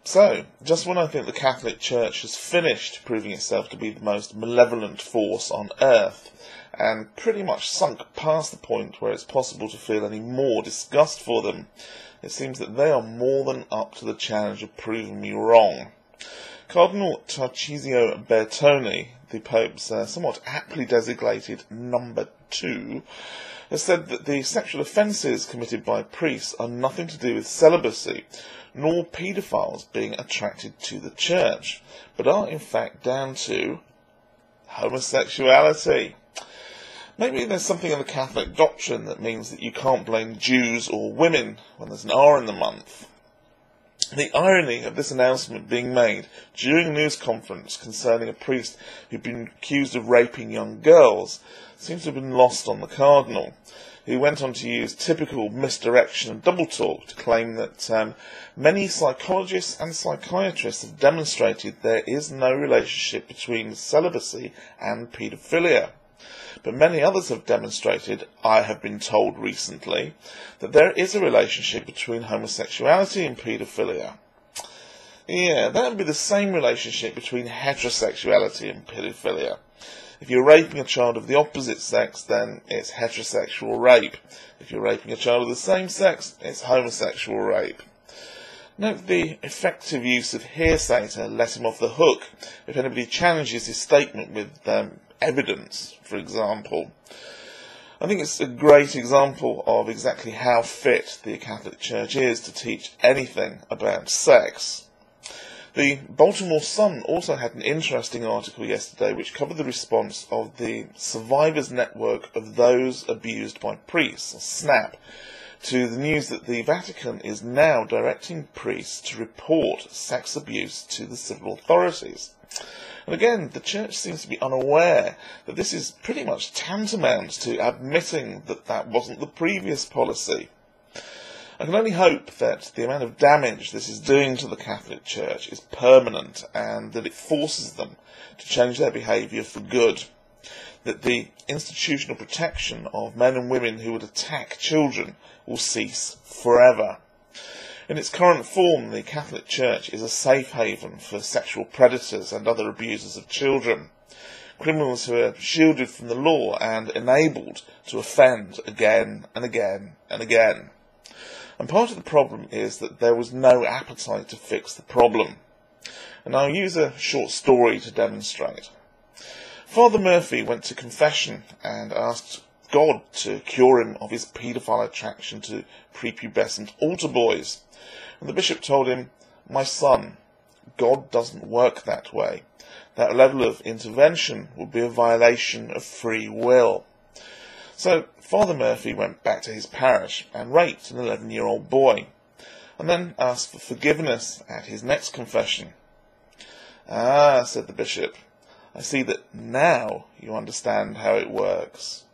So, just when I think the Catholic Church has finished proving itself to be the most malevolent force on earth, and pretty much sunk past the point where it's possible to feel any more disgust for them, it seems that they are more than up to the challenge of proving me wrong. Cardinal Tarcisio Bertone, the Pope's somewhat aptly designated number 2, has said that the sexual offences committed by priests are nothing to do with celibacy, nor paedophiles being attracted to the church, but are in fact down to homosexuality. Maybe there's something in the Catholic doctrine that means that you can't blame Jews or women when there's an R in the month. The irony of this announcement being made during a news conference concerning a priest who'd been accused of raping young girls seems to have been lost on the Cardinal, who went on to use typical misdirection and double talk to claim that many psychologists and psychiatrists have demonstrated there is no relationship between celibacy and paedophilia. But many others have demonstrated, I have been told recently, that there is a relationship between homosexuality and paedophilia. Yeah, that would be the same relationship between heterosexuality and paedophilia. If you're raping a child of the opposite sex, then it's heterosexual rape. If you're raping a child of the same sex, it's homosexual rape. Note the effective use of hearsay to let him off the hook if anybody challenges his statement with evidence, for example. I think it's a great example of exactly how fit the Catholic Church is to teach anything about sex. The Baltimore Sun also had an interesting article yesterday which covered the response of the Survivors Network of Those Abused by Priests, or SNAP, to the news that the Vatican is now directing priests to report sex abuse to the civil authorities. And again, the Church seems to be unaware that this is pretty much tantamount to admitting that that wasn't the previous policy. I can only hope that the amount of damage this is doing to the Catholic Church is permanent and that it forces them to change their behaviour for good. That the institutional protection of men and women who would attack children will cease forever. In its current form, the Catholic Church is a safe haven for sexual predators and other abusers of children, criminals who are shielded from the law and enabled to offend again and again and again. And part of the problem is that there was no appetite to fix the problem. And I'll use a short story to demonstrate. Father Murphy went to confession and asked God to cure him of his paedophile attraction to prepubescent altar boys. And the bishop told him, "My son, God doesn't work that way. That level of intervention would be a violation of free will." So Father Murphy went back to his parish and raped an 11-year-old boy, and then asked for forgiveness at his next confession. "Ah," said the bishop, "I see that now you understand how it works."